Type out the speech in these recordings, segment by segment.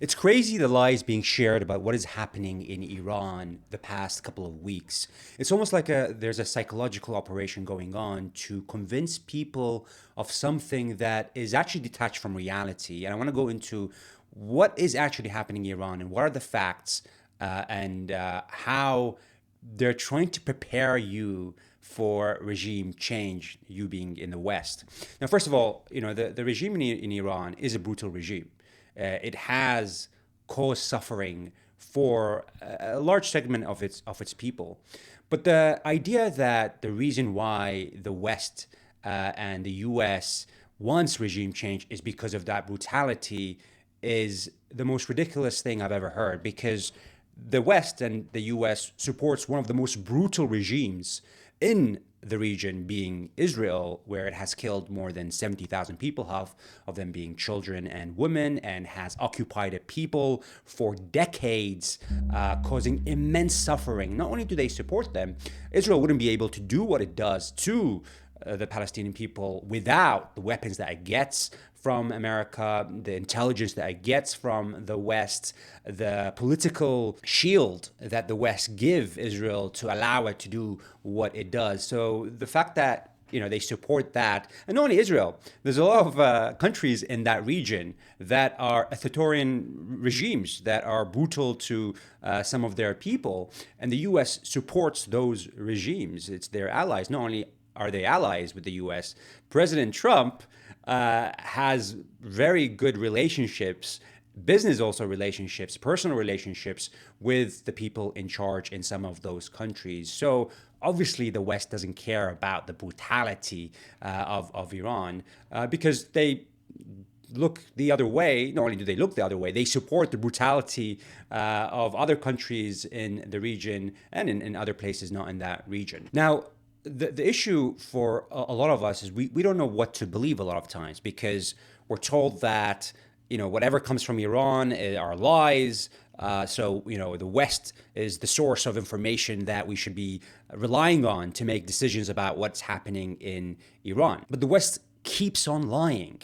It's crazy the lies being shared about what is happening in Iran the past couple of weeks. It's almost like there's a psychological operation going on to convince people of something that is actually detached from reality. And I want to go into what is actually happening in Iran and what are the facts and how they're trying to prepare you for regime change, you being in the West. Now, first of all, the regime in Iran is a brutal regime. It has caused suffering for a large segment of its people. But the idea that the reason why the West and the U.S. wants regime change is because of that brutality is the most ridiculous thing I've ever heard. Because the West and the U.S. supports one of the most brutal regimes in the region, being Israel, where it has killed more than 70,000 people, half of them being children and women, and has occupied a people for decades, causing immense suffering. Not only do they support them, Israel wouldn't be able to do what it does to the Palestinian people without the weapons that it gets from America, the intelligence that it gets from the West, the political shield that the West give Israel to allow it to do what it does. So the fact that they support that, and not only Israel, there's a lot of countries in that region that are authoritarian regimes that are brutal to some of their people, and the U.S. supports those regimes. It's their allies. Not only are they allies with the U.S., President Trump has very good relationships, business also relationships, personal relationships with the people in charge in some of those countries. So obviously the West doesn't care about the brutality of Iran because they look the other way. Not only do they look the other way, they support the brutality of other countries in the region and in other places not in that region. Now, the issue for a lot of us is we don't know what to believe a lot of times because we're told that whatever comes from Iran are lies. So the West is the source of information that we should be relying on to make decisions about what's happening in Iran. But the West keeps on lying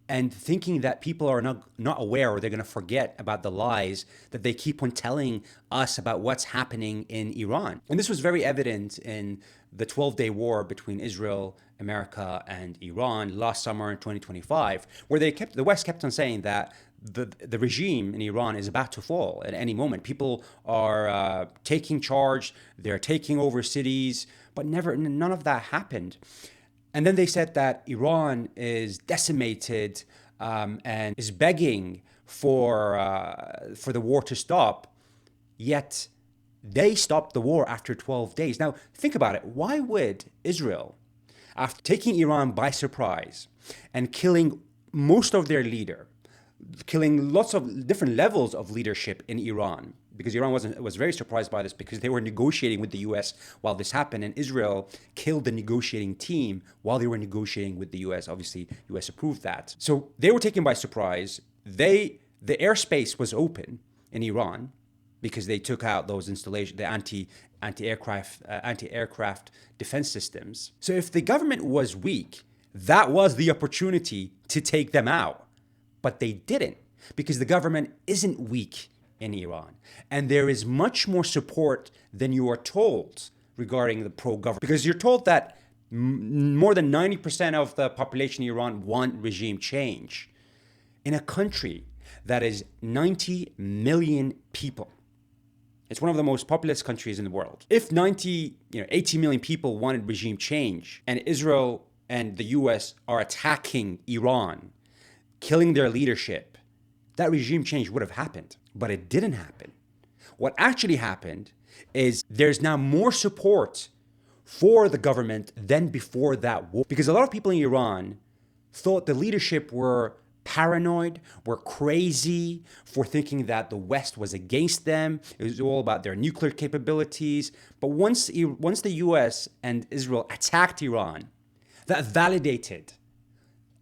and thinking that people are not aware or they're going to forget about the lies that they keep on telling us about what's happening in Iran. And this was very evident in the 12-day war between Israel, America, and Iran last summer in 2025, where the West kept on saying that the regime in Iran is about to fall at any moment. People are taking charge, they're taking over cities, but none of that happened. And then they said that Iran is decimated and is begging for the war to stop, yet they stopped the war after 12 days. Now, think about it. Why would Israel, after taking Iran by surprise and killing most of their leader, killing lots of different levels of leadership in Iran, because Iran was very surprised by this because they were negotiating with the U.S. while this happened, and Israel killed the negotiating team while they were negotiating with the U.S. Obviously, U.S. approved that. So they were taken by surprise. The airspace was open in Iran because they took out those installations, the anti-aircraft defense systems. So if the government was weak, that was the opportunity to take them out. But they didn't because the government isn't weak in Iran. And there is much more support than you are told regarding the pro-government. Because you're told that more than 90% of the population in Iran want regime change. In a country that is 90 million people. It's one of the most populous countries in the world. If 80 million people wanted regime change and Israel and the US are attacking Iran, killing their leadership, that regime change would have happened. But it didn't happen. What actually happened is there's now more support for the government than before that war. Because a lot of people in Iran thought the leadership were paranoid, were crazy for thinking that the West was against them. It was all about their nuclear capabilities. But once the US and Israel attacked Iran, that validated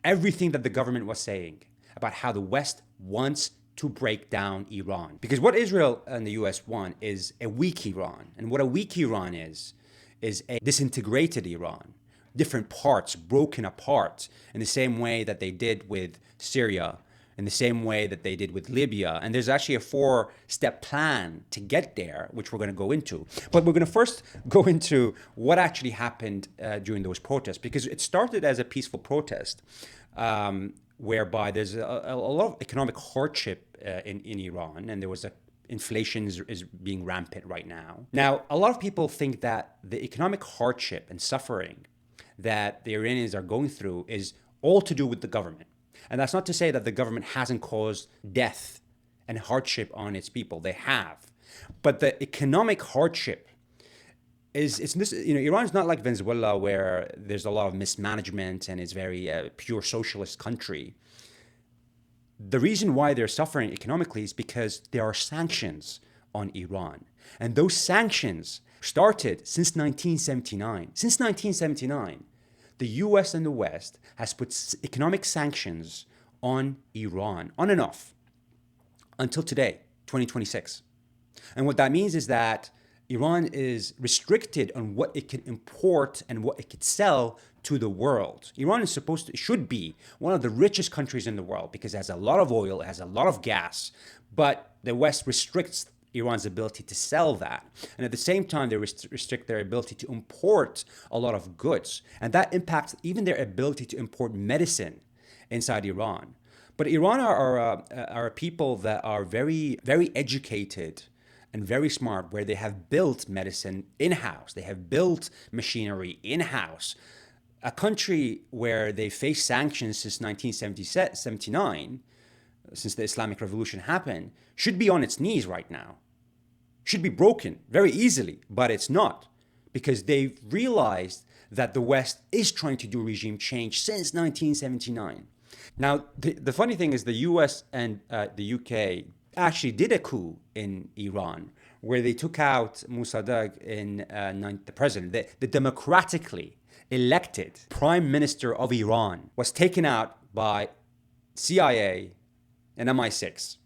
everything that the government was saying about how the West wants to break down Iran. Because what Israel and the US want is a weak Iran. And what a weak Iran is a disintegrated Iran. Different parts broken apart in the same way that they did with Syria in the same way that they did with Libya. And there's actually a 4-step plan to get there, which we're going to go into. But we're going to first go into what actually happened during those protests, because it started as a peaceful protest, whereby there's a lot of economic hardship in Iran, and there was inflation is being rampant right now. Now, a lot of people think that the economic hardship and suffering that the Iranians are going through is all to do with the government. And that's not to say that the government hasn't caused death and hardship on its people. They have. But the economic hardship it's this, Iran is not like Venezuela, where there's a lot of mismanagement and it's very pure socialist country. The reason why they're suffering economically is because there are sanctions on Iran. And those sanctions started since 1979. Since 1979, the US and the West has put economic sanctions on Iran, on and off, until today, 2026. And what that means is that Iran is restricted on what it can import and what it could sell to the world. Iran is should be one of the richest countries in the world because it has a lot of oil, it has a lot of gas, but the West restricts Iran's ability to sell that. And at the same time, they restrict their ability to import a lot of goods. And that impacts even their ability to import medicine inside Iran. But Iran are a people that are very, very educated and very smart, where they have built medicine in-house. They have built machinery in-house. A country where they face sanctions since 1979, since the Islamic Revolution happened, should be on its knees right now. Should be broken very easily, but it's not, because they've realized that the West is trying to do regime change since 1979. Now, the funny thing is the US and the UK actually did a coup in Iran, where they took out Mossadegh the president, the democratically elected prime minister of Iran was taken out by CIA and MI6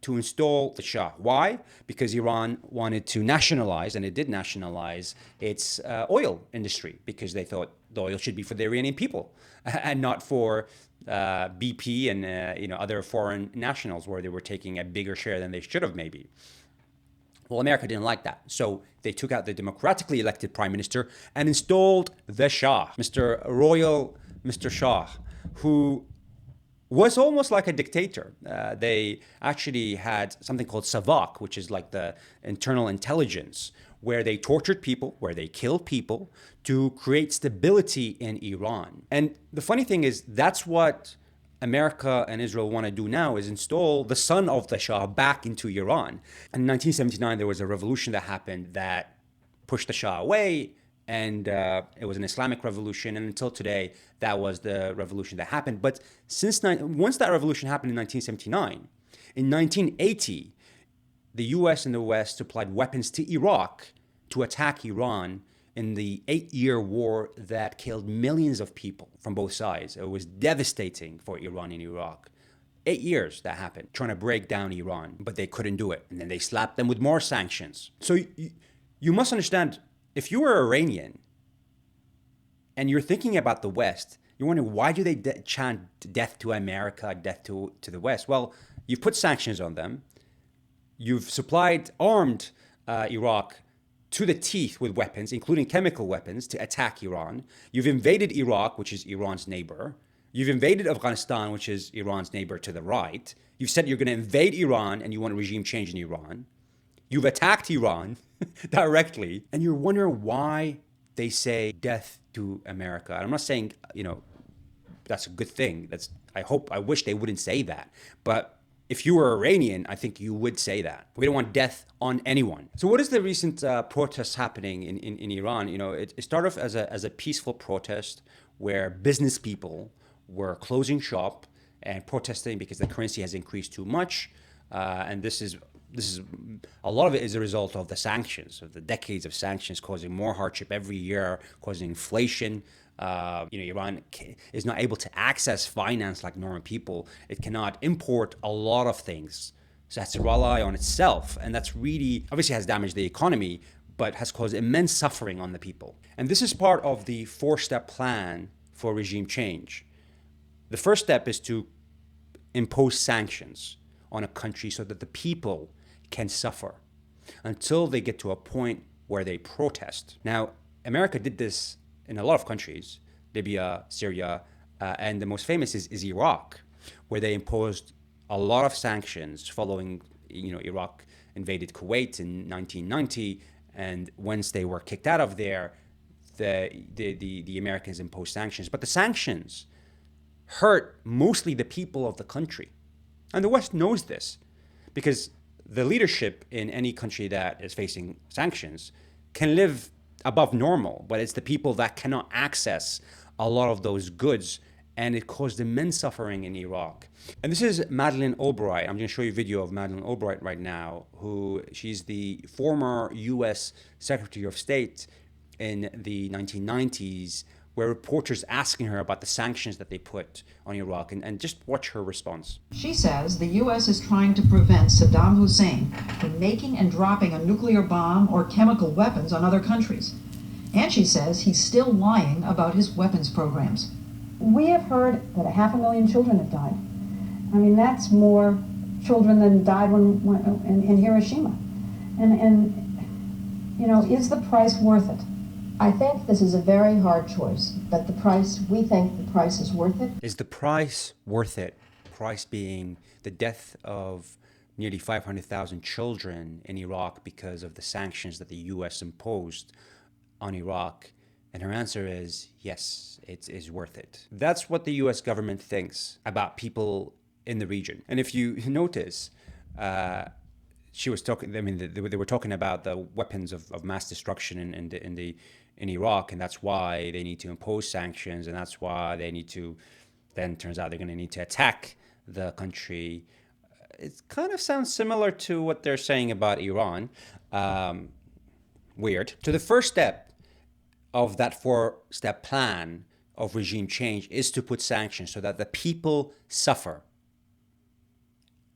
to install the Shah. Why? Because Iran wanted to nationalize, and it did nationalize, its oil industry, because they thought the oil should be for the Iranian people and not for BP and other foreign nationals, where they were taking a bigger share than they should have maybe. Well, America didn't like that. So they took out the democratically elected prime minister and installed the Shah, Mr. Shah, who was almost like a dictator. They actually had something called Savak, which is like the internal intelligence, where they tortured people, where they killed people to create stability in Iran. And the funny thing is, that's what America and Israel want to do now, is install the son of the Shah back into Iran. In 1979, there was a revolution that happened that pushed the Shah away, and it was an Islamic revolution. And until today, that was the revolution that happened. But once that revolution happened in 1979, in 1980, the US and the West supplied weapons to Iraq to attack Iran in the 8-year war that killed millions of people from both sides. It was devastating for Iran and Iraq. 8 years that happened, trying to break down Iran, but they couldn't do it. And then they slapped them with more sanctions. So you must understand, if you were Iranian and you're thinking about the West, you're wondering, why do they chant death to America, death to the West? Well, you've put sanctions on them. You've armed Iraq to the teeth with weapons, including chemical weapons, to attack Iran. You've invaded Iraq, which is Iran's neighbor. You've invaded Afghanistan, which is Iran's neighbor to the right. You've said you're going to invade Iran and you want a regime change in Iran. You've attacked Iran directly, and you're wondering why they say death to America. And I'm not saying, that's a good thing. I wish they wouldn't say that. But if you were Iranian, I think you would say that. We don't want death on anyone. So what is the recent protests happening in Iran? It started off as a peaceful protest where business people were closing shop and protesting because the currency has increased too much. And this is a lot of it is a result of the sanctions, of the decades of sanctions, causing more hardship every year, causing inflation. Iran is not able to access finance like normal people. It cannot import a lot of things. So it has to rely on itself. And that's really, obviously has damaged the economy, but has caused immense suffering on the people. And this is part of the 4-step plan for regime change. The first step is to impose sanctions on a country so that the people can suffer until they get to a point where they protest. Now, America did this in a lot of countries, Libya, Syria, and the most famous is Iraq, where they imposed a lot of sanctions following, Iraq invaded Kuwait in 1990, and once they were kicked out of there, the Americans imposed sanctions. But the sanctions hurt mostly the people of the country. And the West knows this because the leadership in any country that is facing sanctions can live above normal, but it's the people that cannot access a lot of those goods, and it caused immense suffering in Iraq. And this is Madeleine Albright. I'm going to show you a video of Madeleine Albright right now, she's the former US Secretary of State in the 1990s, where reporters asking her about the sanctions that they put on Iraq, and just watch her response. She says the U.S. is trying to prevent Saddam Hussein from making and dropping a nuclear bomb or chemical weapons on other countries. And she says he's still lying about his weapons programs. We have heard that 500,000 children have died. I mean, that's more children than died in Hiroshima. And is the price worth it? I think this is a very hard choice, but we think the price is worth it. Is the price worth it? Price being the death of nearly 500,000 children in Iraq because of the sanctions that the U.S. imposed on Iraq. And her answer is yes, it is worth it. That's what the U.S. government thinks about people in the region. And if you notice, she was talking, they were talking about the weapons of mass destruction in Iraq, and that's why they need to impose sanctions, and that's why they need to, then turns out they're going to need to attack the country. It kind of sounds similar to what they're saying about Iran. Weird. So the first step of that 4-step plan of regime change is to put sanctions so that the people suffer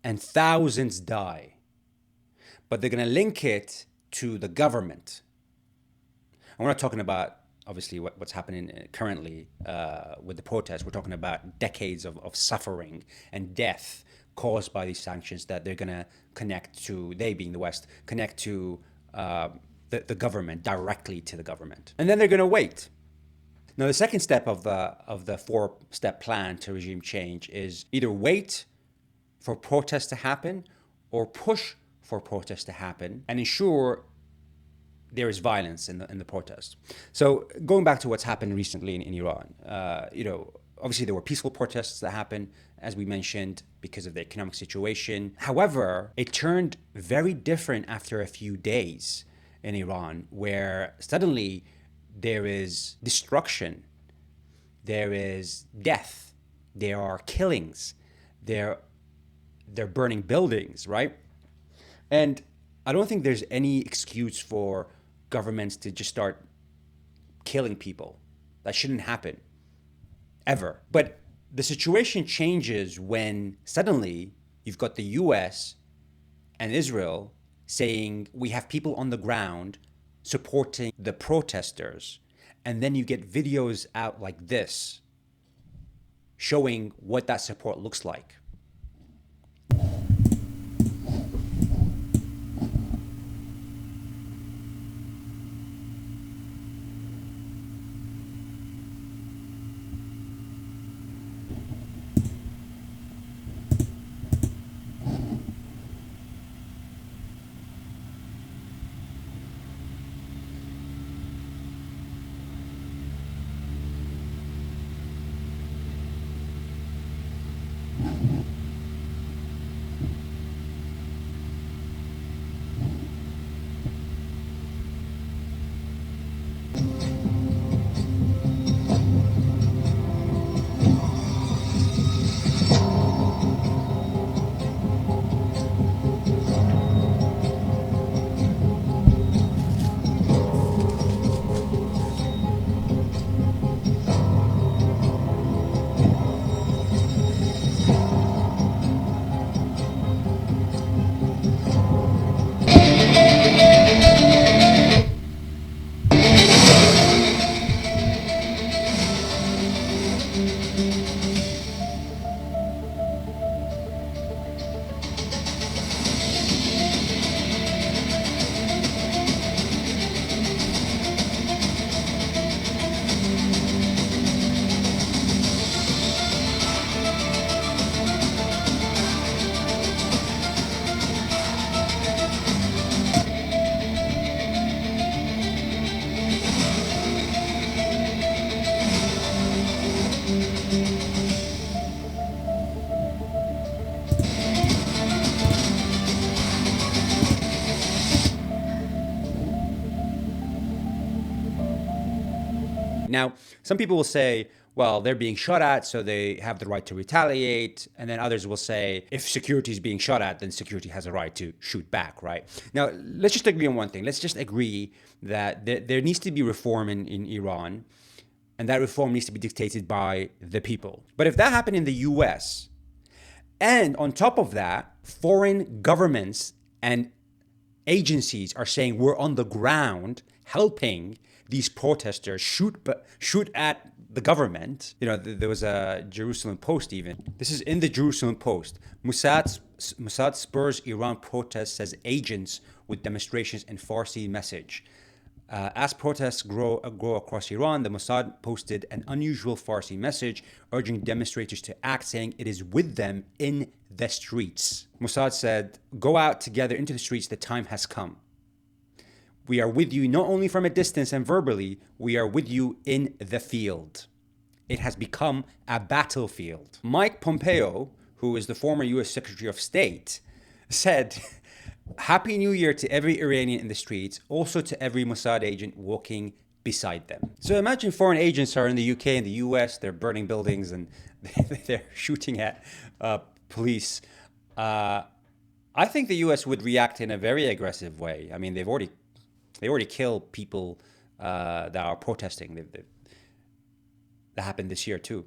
and thousands die. But they're going to link it to the government. And we're not talking about, obviously, what's happening currently with the protests. We're talking about decades of suffering and death caused by these sanctions that they're going to connect to, they being the West, connect to the government, directly to the government. And then they're going to wait. Now, the second step of the 4-step plan to regime change is either wait for protests to happen or push for protests to happen and ensure there is violence in the protest. So going back to what's happened recently in Iran, obviously there were peaceful protests that happened, as we mentioned, because of the economic situation. However, it turned very different after a few days in Iran, where suddenly there is destruction, there is death, there are killings, they're burning buildings, right? And I don't think there's any excuse for governments to just start killing people. That shouldn't happen, ever. But the situation changes when suddenly you've got the US and Israel saying we have people on the ground supporting the protesters. And then you get videos out like this showing what that support looks like. Now, some people will say, well, they're being shot at, so they have the right to retaliate. And then others will say, if security is being shot at, then security has a right to shoot back, right? Now, let's just agree on one thing. Let's just agree that there needs to be reform in Iran, and that reform needs to be dictated by the people. But if that happened in the US, and on top of that, foreign governments and agencies are saying we're on the ground helping these protesters shoot at the government. You know, there was a Jerusalem Post even. This is in the Jerusalem Post. Mossad spurs Iran protests, says agents with demonstrations in Farsi message. As protests grow across Iran, the Mossad posted an unusual Farsi message urging demonstrators to act, saying it is with them in the streets. Mossad said, "Go out together into the streets, the time has come. We are with you not only from a distance and verbally, we are with you in the field. It has become a battlefield." Mike Pompeo, who is the former US Secretary of State, said, "Happy New Year to every Iranian in the streets, also to every Mossad agent walking beside them." So imagine foreign agents are in the UK and the US, they're burning buildings and they're shooting at police. I think the US would react in a very aggressive way. I mean, they already killed people that are protesting. That happened this year too.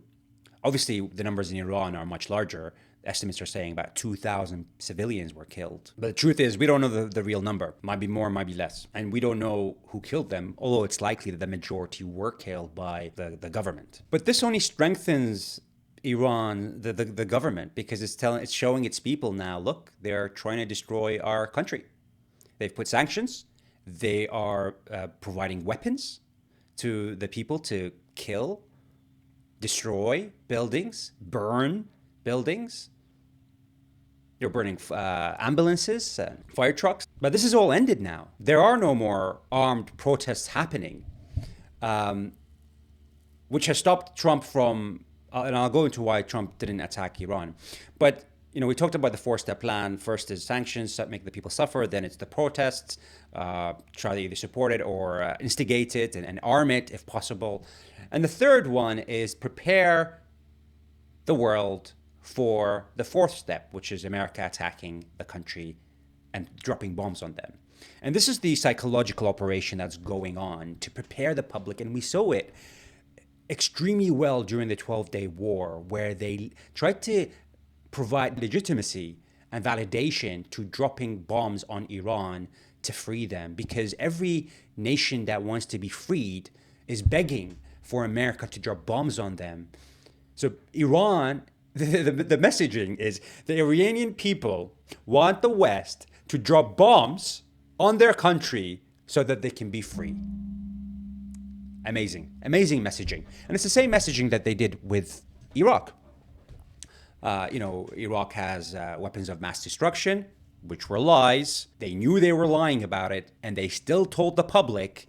Obviously, the numbers in Iran are much larger. Estimates are saying about 2,000 civilians were killed. But the truth is, we don't know the real number. Might be more, might be less. And we don't know who killed them, although it's likely that the majority were killed by the government. But this only strengthens Iran, the government, because it's showing its people now, look, they're trying to destroy our country. They've put sanctions. They are providing weapons to the people to kill, destroy buildings, burn buildings. You're burning ambulances and fire trucks. But this is all ended now. There are no more armed protests happening, which has stopped Trump from, and I'll go into why Trump didn't attack Iran. But, you know, we talked about the four-step plan. First is sanctions, make the people suffer. Then it's the protests, try to either support it or instigate it and arm it if possible. And the third one is prepare the world for the fourth step, which is America attacking the country and dropping bombs on them. And this is the psychological operation that's going on to prepare the public. And we saw it extremely well during the 12-day war, where they tried to provide legitimacy and validation to dropping bombs on Iran to free them, because every nation that wants to be freed is begging for America to drop bombs on them. So Iran, the messaging is the Iranian people want the West to drop bombs on their country so that they can be free. Amazing messaging. And it's the same messaging that they did with Iraq. Iraq has weapons of mass destruction, which were lies. They knew they were lying about it, and they still told the public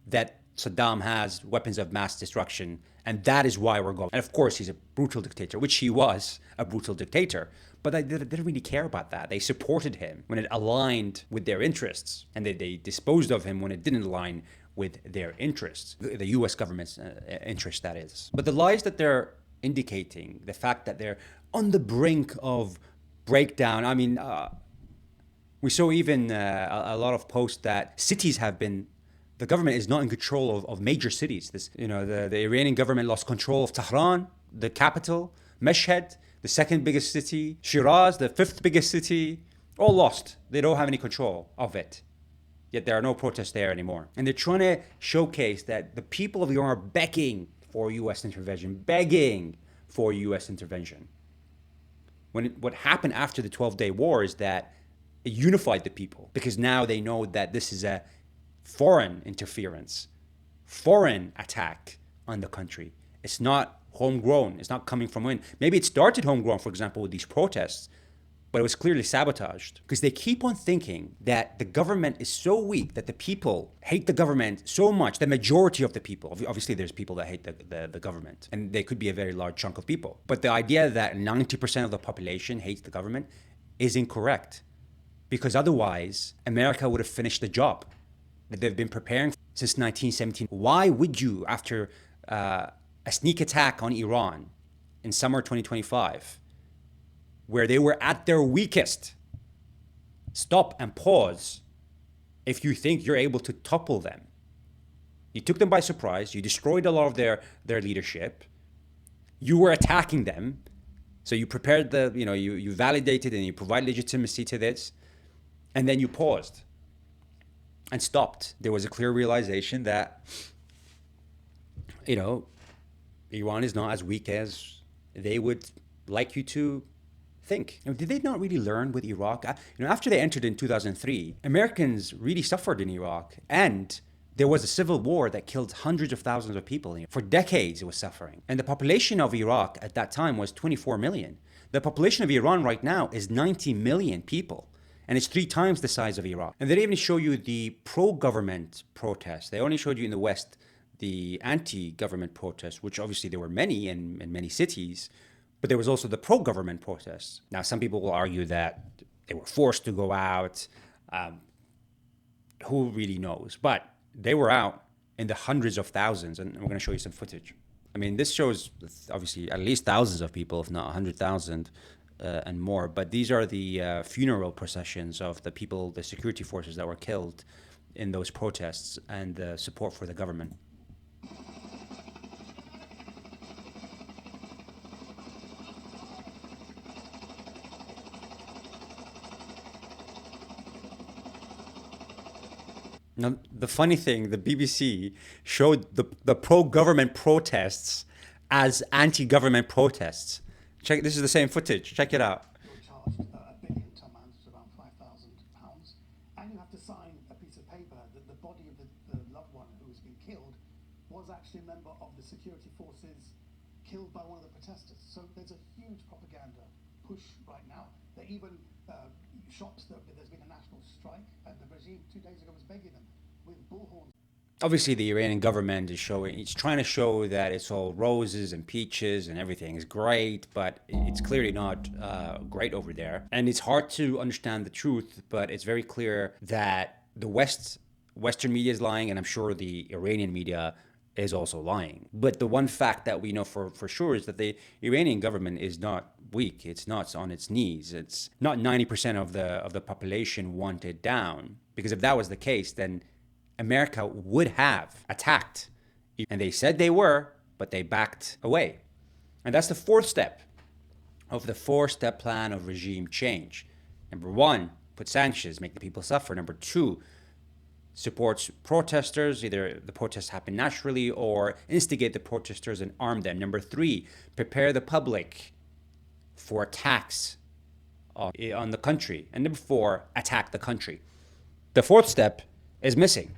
that Saddam has weapons of mass destruction, and that is why we're going. And of course, he's a brutal dictator, which he was a brutal dictator. But they didn't really care about that. They supported him when it aligned with their interests, and they disposed of him when it didn't align with their interests, the U.S. government's interest, that is. But the lies that they're indicating, the fact that they're on the brink of breakdown. I mean, we saw even a lot of posts that cities have been. The government is not in control of major cities. The Iranian government lost control of Tehran, the capital, Mashhad, the second biggest city, Shiraz, the fifth biggest city, all lost. They don't have any control of it. Yet there are no protests there anymore. And they're trying to showcase that the people of Iran are begging for U.S. intervention, What happened after the 12-day war is that it unified the people, because now they know that this is a foreign interference, foreign attack on the country. It's not homegrown. It's not coming from within. Maybe it started homegrown, for example, with these protests, but it was clearly sabotaged, because they keep on thinking that the government is so weak, that the people hate the government so much, the majority of the people. Obviously, there's people that hate the government, and they could be a very large chunk of people. But the idea that 90% of the population hates the government is incorrect, because otherwise, America would have finished the job that they've been preparing since 1917. Why would you, after a sneak attack on Iran in summer 2025, where they were at their weakest. Stop and pause if you think you're able to topple them. You took them by surprise. You destroyed a lot of their leadership. You were attacking them. So you prepared you validated and you provide legitimacy to this. And then you paused and stopped. There was a clear realization that, Iran is not as weak as they would like you to think. Did they not really learn with Iraq? After they entered in 2003, Americans really suffered in Iraq, and there was a civil war that killed hundreds of thousands of people. For decades, it was suffering. And the population of Iraq at that time was 24 million. The population of Iran right now is 90 million people, and it's 3 times the size of Iraq. And they didn't even show you the pro-government protests. They only showed you in the West the anti-government protests, which obviously there were many in many cities, but there was also the pro-government protests. Now, some people will argue that they were forced to go out. Who really knows? But they were out in the hundreds of thousands, and we're going to show you some footage. This shows obviously at least thousands of people, if not 100,000 and more. But these are the funeral processions of the people, the security forces that were killed in those protests, and the support for the government. Now, the funny thing, the BBC showed the pro-government protests as anti-government protests. This is the same footage. Check it out. You're charged £1 billion to amount to around £5,000, and you have to sign a piece of paper that the body of the loved one who has been killed was actually a member of the security forces killed by one of the protesters. So there's a huge propaganda push right now. That even shops that there's been a national strike, and the regime 2 days ago was begging them with bullhorns. Obviously, the Iranian government is it's trying to show that it's all roses and peaches and everything is great, but it's clearly not great over there. And it's hard to understand the truth, but it's very clear that the Western media is lying, and I'm sure the Iranian media is also lying. But the one fact that we know for sure is that the Iranian government is not weak. It's not on its knees. It's not 90% of the population want it down. Because if that was the case, then America would have attacked. And they said they were, but they backed away. And that's the 4th step of the 4-step plan of regime change. Number 1, put sanctions, make the people suffer. Number 2, supports protesters, either the protests happen naturally or instigate the protesters and arm them. Number 3, prepare the public for attacks on the country. And number 4, attack the country. The 4th step is missing.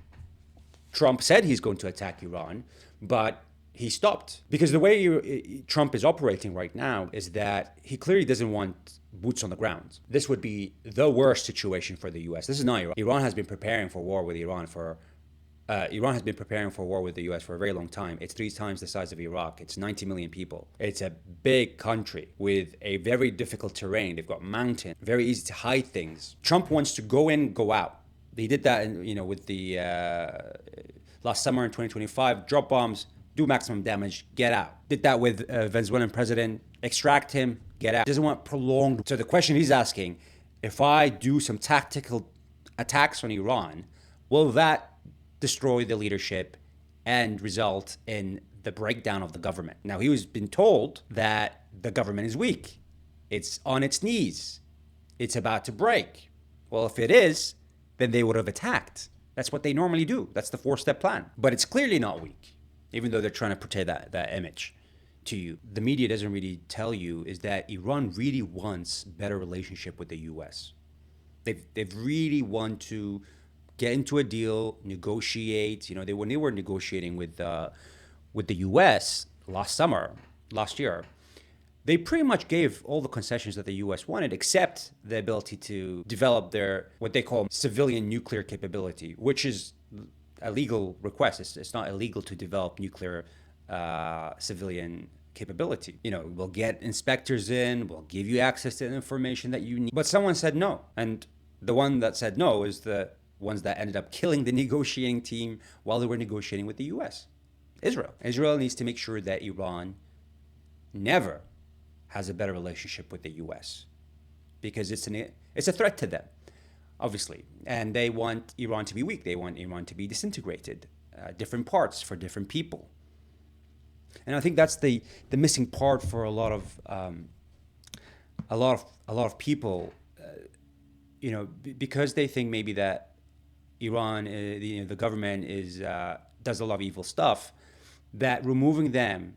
Trump said he's going to attack Iran, but he stopped. Because the way Trump is operating right now is that he clearly doesn't want boots on the ground. This would be the worst situation for the U.S. This is not Iran. Iran has been preparing for war with the U.S. for a very long time. It's 3 times the size of Iraq. It's 90 million people. It's a big country with a very difficult terrain. They've got mountains, very easy to hide things. Trump wants to go in, go out. He did that, with the last summer in 2025, drop bombs, do maximum damage, get out. Did that with Venezuelan president, extract him, get out. Doesn't want prolonged. So the question he's asking, if I do some tactical attacks on Iran, will that destroy the leadership and result in the breakdown of the government? Now, he was been told that the government is weak. It's on its knees. It's about to break. Well, if it is, then they would have attacked. That's what they normally do. That's the 4-step plan. But it's clearly not weak, even though they're trying to portray that image to you. The media doesn't really tell you is that Iran really wants better relationship with the U.S. They've really want to get into a deal, negotiate. When they were negotiating with the U.S. last year, they pretty much gave all the concessions that the U.S. wanted, except the ability to develop their, what they call civilian nuclear capability, which is a legal request. It's not illegal to develop nuclear civilian capability. We'll get inspectors in, we'll give you access to the information that you need. But someone said no. And the one that said no is the ones that ended up killing the negotiating team while they were negotiating with the U.S. Israel. Israel needs to make sure that Iran never has a better relationship with the US, because it's a threat to them, obviously. And they want Iran to be weak. They want Iran to be disintegrated, different parts for different people. And I think that's the missing part for a lot of people, because they think maybe that Iran, the government does a lot of evil stuff, that removing them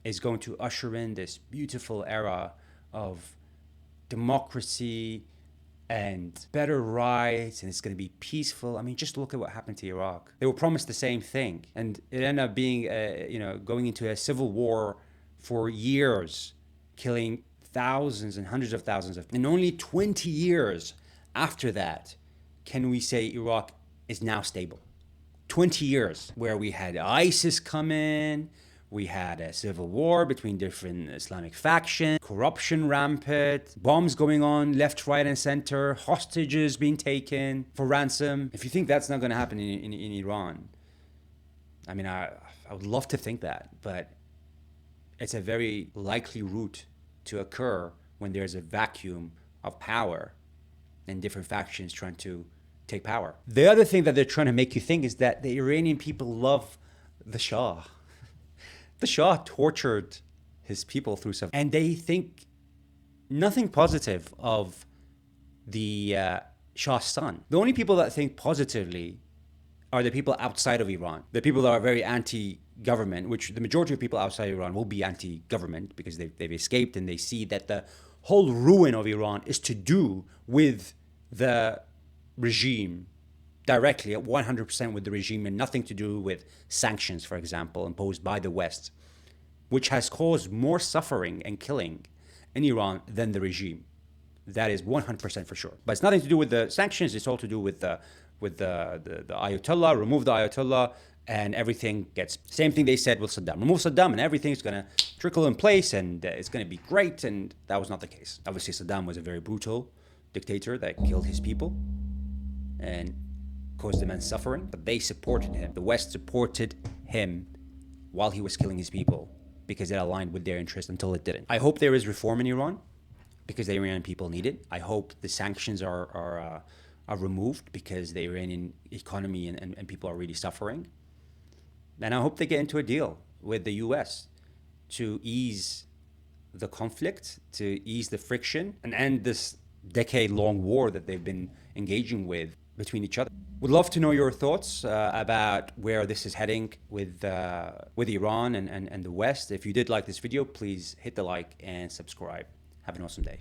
is going to usher in this beautiful era of democracy and better rights, and it's going to be peaceful. I mean, just look at what happened to Iraq. They were promised the same thing, and it ended up being, going into a civil war for years, killing thousands and hundreds of thousands of. And only 20 years after that, can we say Iraq is now stable? 20 years where we had ISIS come in, we had a civil war between different Islamic factions, corruption rampant, bombs going on left, right, and center, hostages being taken for ransom. If you think that's not going to happen in Iran, I mean, I would love to think that, but it's a very likely route to occur when there's a vacuum of power and different factions trying to take power. The other thing that they're trying to make you think is that the Iranian people love the Shah. The Shah tortured his people through stuff, and they think nothing positive of the Shah's son. The only people that think positively are the people outside of Iran, the people that are very anti-government, which the majority of people outside Iran will be anti-government because they've escaped, and they see that the whole ruin of Iran is to do with the regime directly, at 100% with the regime, and nothing to do with sanctions, for example, imposed by the West, which has caused more suffering and killing in Iran than the regime. That is 100% for sure. But it's nothing to do with the sanctions. It's all to do with the Ayatollah. Remove the Ayatollah, and everything gets same thing they said with Saddam. Remove Saddam, and everything's gonna trickle in place, and it's gonna be great. And that was not the case. Obviously, Saddam was a very brutal dictator that killed his people and caused immense suffering, but they supported him. The West supported him while he was killing his people because it aligned with their interests until it didn't. I hope there is reform in Iran because the Iranian people need it. I hope the sanctions are removed because the Iranian economy and people are really suffering. And I hope they get into a deal with the US to ease the conflict, to ease the friction, and end this decade-long war that they've been engaging with between each other. Would love to know your thoughts about where this is heading with Iran and the West. If you did like this video, please hit the like and subscribe. Have an awesome day.